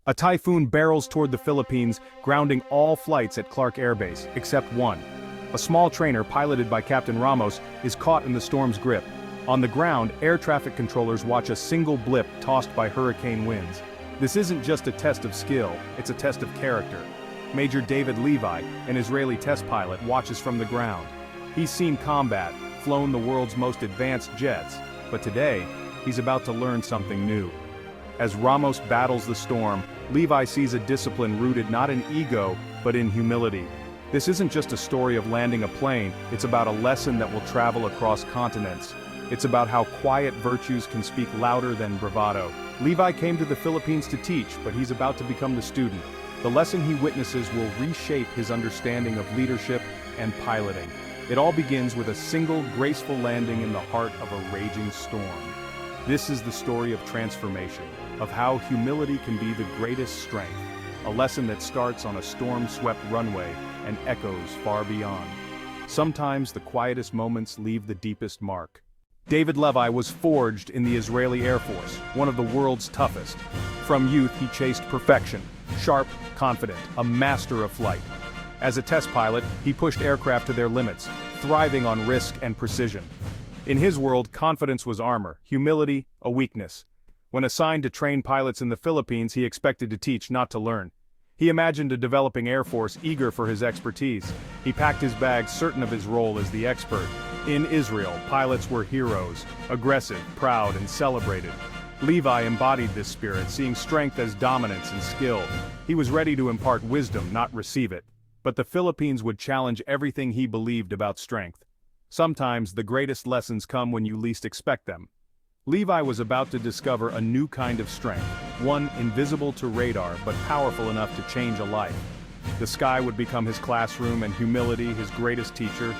A typhoon barrels toward the Philippines, grounding all flights at Clark Air Base, except one. A small trainer piloted by Captain Ramos is caught in the storm's grip. On the ground, air traffic controllers watch a single blip tossed by hurricane winds. This isn't just a test of skill, it's a test of character. Major David Levi, an Israeli test pilot, watches from the ground. He's seen combat, flown the world's most advanced jets, but today, he's about to learn something new. As Ramos battles the storm, Levi sees a discipline rooted not in ego, but in humility. This isn't just a story of landing a plane, it's about a lesson that will travel across continents. It's about how quiet virtues can speak louder than bravado. Levi came to the Philippines to teach, but he's about to become the student. The lesson he witnesses will reshape his understanding of leadership and piloting. It all begins with a single, graceful landing in the heart of a raging storm. This is the story of transformation, of how humility can be the greatest strength, a lesson that starts on a storm-swept runway and echoes far beyond. Sometimes the quietest moments leave the deepest mark. David Levi was forged in the Israeli Air Force, one of the world's toughest. From youth he chased perfection, sharp, confident, a master of flight. As a test pilot, he pushed aircraft to their limits, thriving on risk and precision. In his world, confidence was armor, humility, a weakness. When assigned to train pilots in the Philippines, he expected to teach, not to learn. He imagined a developing air force eager for his expertise. He packed his bags certain of his role as the expert. In Israel, pilots were heroes, aggressive, proud, and celebrated. Levi embodied this spirit, seeing strength as dominance and skill. He was ready to impart wisdom, not receive it. But the Philippines would challenge everything he believed about strength. Sometimes the greatest lessons come when you least expect them. Levi was about to discover a new kind of strength, one invisible to radar but powerful enough to change a life. The sky would become his classroom and humility his greatest teacher.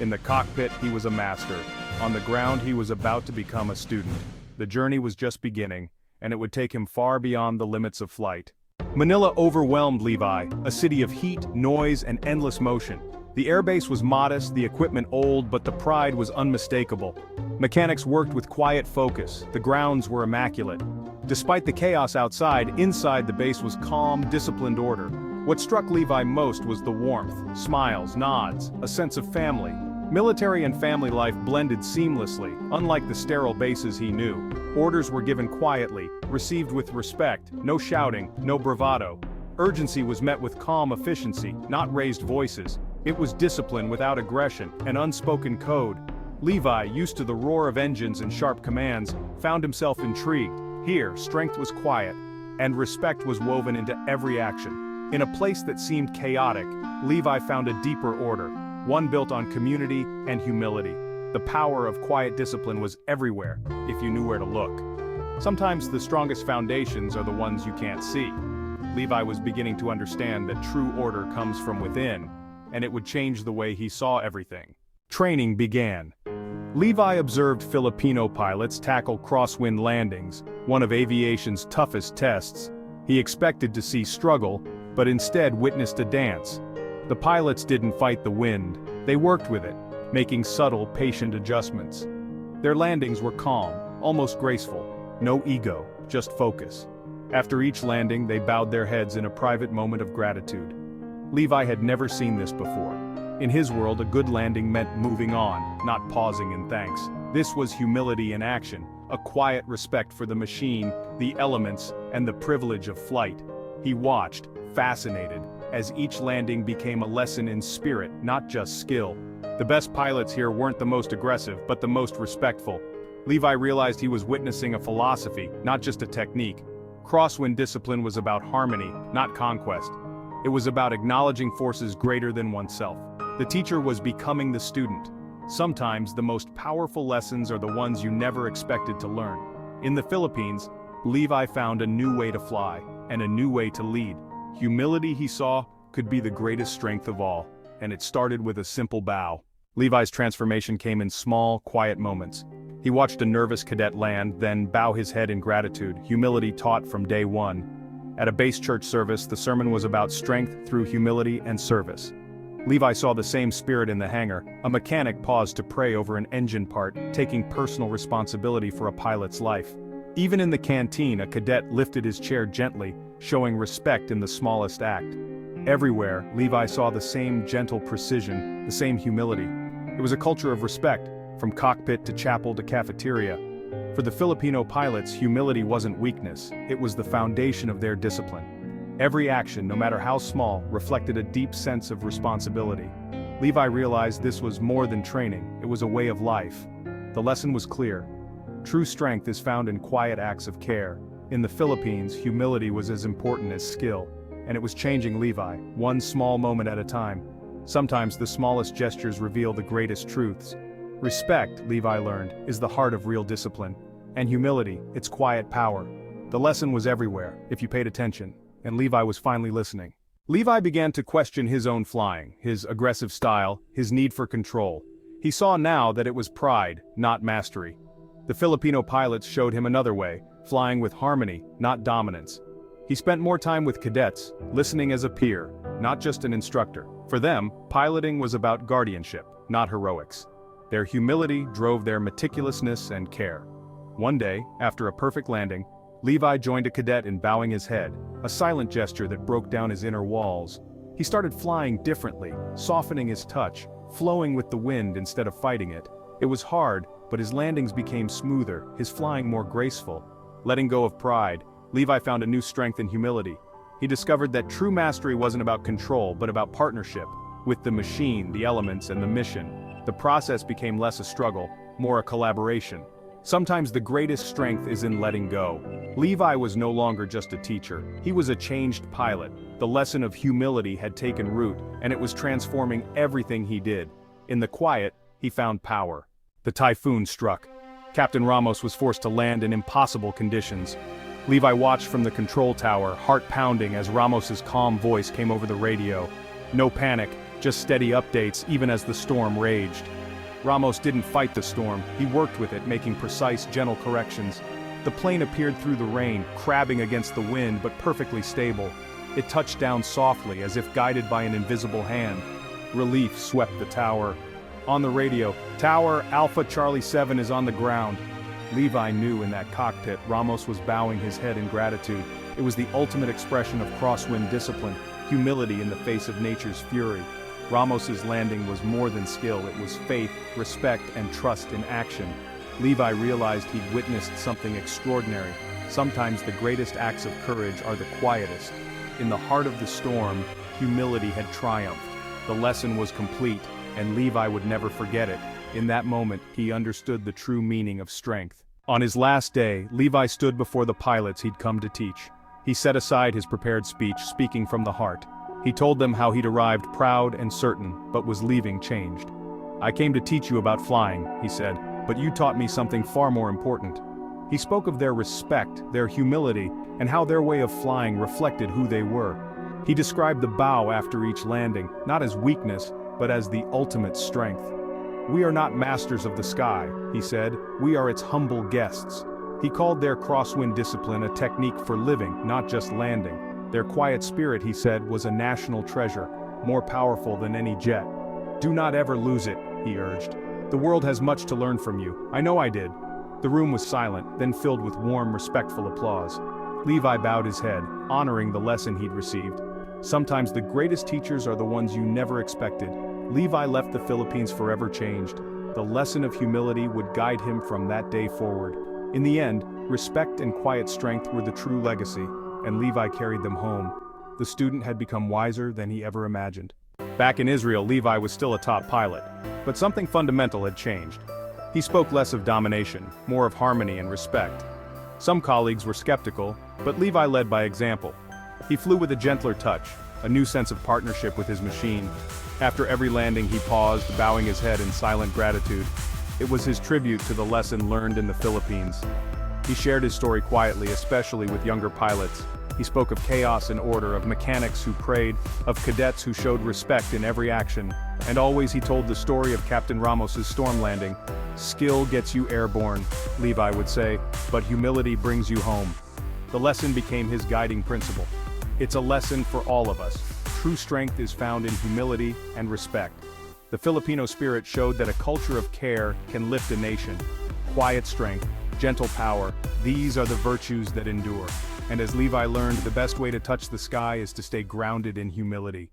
In the cockpit, he was a master. On the ground, he was about to become a student. The journey was just beginning, and it would take him far beyond the limits of flight. Manila overwhelmed Levi, a city of heat, noise, and endless motion. The airbase was modest, the equipment old, but the pride was unmistakable. Mechanics worked with quiet focus, the grounds were immaculate. Despite the chaos outside, inside the base was calm, disciplined order. What struck Levi most was the warmth, smiles, nods, a sense of family. Military and family life blended seamlessly, unlike the sterile bases he knew. Orders were given quietly, received with respect, no shouting, no bravado. Urgency was met with calm efficiency, not raised voices. It was discipline without aggression, an unspoken code. Levi, used to the roar of engines and sharp commands, found himself intrigued. Here, strength was quiet, and respect was woven into every action. In a place that seemed chaotic, Levi found a deeper order, one built on community and humility. The power of quiet discipline was everywhere, if you knew where to look. Sometimes the strongest foundations are the ones you can't see. Levi was beginning to understand that true order comes from within, and it would change the way he saw everything. Training began. Levi observed Filipino pilots tackle crosswind landings, one of aviation's toughest tests. He expected to see struggle, but instead witnessed a dance. The pilots didn't fight the wind, they worked with it, making subtle, patient adjustments. Their landings were calm, almost graceful. No ego, just focus. After each landing, they bowed their heads in a private moment of gratitude. Levi had never seen this before. In his world, a good landing meant moving on, not pausing in thanks. This was humility in action, a quiet respect for the machine, the elements, and the privilege of flight. He watched, fascinated, as each landing became a lesson in spirit, not just skill. The best pilots here weren't the most aggressive, but the most respectful. Levi realized he was witnessing a philosophy, not just a technique. Crosswind discipline was about harmony, not conquest. It was about acknowledging forces greater than oneself. The teacher was becoming the student. Sometimes the most powerful lessons are the ones you never expected to learn. In the Philippines, Levi found a new way to fly, and a new way to lead. Humility, he saw, could be the greatest strength of all, and it started with a simple bow. Levi's transformation came in small, quiet moments. He watched a nervous cadet land, then bow his head in gratitude, humility taught from day one. At a base church service, the sermon was about strength through humility and service. Levi saw the same spirit in the hangar. A mechanic paused to pray over an engine part, taking personal responsibility for a pilot's life. Even in the canteen, a cadet lifted his chair gently, showing respect in the smallest act. Everywhere, Levi saw the same gentle precision, the same humility. It was a culture of respect, from cockpit to chapel to cafeteria. For the Filipino pilots, humility wasn't weakness, it was the foundation of their discipline. Every action, no matter how small, reflected a deep sense of responsibility. Levi realized this was more than training, it was a way of life. The lesson was clear. True strength is found in quiet acts of care. In the Philippines, humility was as important as skill, and it was changing Levi, one small moment at a time. Sometimes the smallest gestures reveal the greatest truths. Respect, Levi learned, is the heart of real discipline. And humility, its quiet power. The lesson was everywhere, if you paid attention, and Levi was finally listening. Levi began to question his own flying, his aggressive style, his need for control. He saw now that it was pride, not mastery. The Filipino pilots showed him another way, flying with harmony, not dominance. He spent more time with cadets, listening as a peer, not just an instructor. For them, piloting was about guardianship, not heroics. Their humility drove their meticulousness and care. One day, after a perfect landing, Levi joined a cadet in bowing his head, a silent gesture that broke down his inner walls. He started flying differently, softening his touch, flowing with the wind instead of fighting it. It was hard, but his landings became smoother, his flying more graceful. Letting go of pride, Levi found a new strength in humility. He discovered that true mastery wasn't about control, but about partnership, with the machine, the elements, and the mission. The process became less a struggle, more a collaboration. Sometimes the greatest strength is in letting go. Levi was no longer just a teacher, he was a changed pilot. The lesson of humility had taken root, and it was transforming everything he did. In the quiet, he found power. The typhoon struck. Captain Ramos was forced to land in impossible conditions. Levi watched from the control tower, heart pounding as Ramos's calm voice came over the radio. No panic, just steady updates even as the storm raged. Ramos didn't fight the storm, he worked with it, making precise, gentle corrections. The plane appeared through the rain, crabbing against the wind but perfectly stable. It touched down softly, as if guided by an invisible hand. Relief swept the tower. On the radio, "Tower, Alpha Charlie 7 is on the ground." Levi knew in that cockpit Ramos was bowing his head in gratitude. It was the ultimate expression of Crosswind discipline, humility in the face of nature's fury. Ramos's landing was more than skill, it was faith, respect, and trust in action. Levi realized he'd witnessed something extraordinary. Sometimes the greatest acts of courage are the quietest. In the heart of the storm, humility had triumphed. The lesson was complete, and Levi would never forget it. In that moment, he understood the true meaning of strength. On his last day, Levi stood before the pilots he'd come to teach. He set aside his prepared speech, speaking from the heart. He told them how he'd arrived proud and certain, but was leaving changed. "I came to teach you about flying," he said, "but you taught me something far more important." He spoke of their respect, their humility, and how their way of flying reflected who they were. He described the bow after each landing, not as weakness, but as the ultimate strength. "We are not masters of the sky," he said, "we are its humble guests." He called their Crosswind discipline a technique for living, not just landing. Their quiet spirit, he said, was a national treasure, more powerful than any jet. "Do not ever lose it," he urged. "The world has much to learn from you. I know I did." The room was silent, then filled with warm, respectful applause. Levi bowed his head, honoring the lesson he'd received. Sometimes the greatest teachers are the ones you never expected. Levi left the Philippines forever changed. The lesson of humility would guide him from that day forward. In the end, respect and quiet strength were the true legacy, and Levi carried them home. The student had become wiser than he ever imagined. Back in Israel, Levi was still a top pilot, but something fundamental had changed. He spoke less of domination, more of harmony and respect. Some colleagues were skeptical, but Levi led by example. He flew with a gentler touch, a new sense of partnership with his machine. After every landing he paused, bowing his head in silent gratitude. It was his tribute to the lesson learned in the Philippines. He shared his story quietly, especially with younger pilots. He spoke of chaos and order, of mechanics who prayed, of cadets who showed respect in every action. And always he told the story of Captain Ramos's storm landing. "Skill gets you airborne," Levi would say, "but humility brings you home." The lesson became his guiding principle. It's a lesson for all of us. True strength is found in humility and respect. The Filipino spirit showed that a culture of care can lift a nation. Quiet strength, gentle power, these are the virtues that endure. And as Levi learned, the best way to touch the sky is to stay grounded in humility.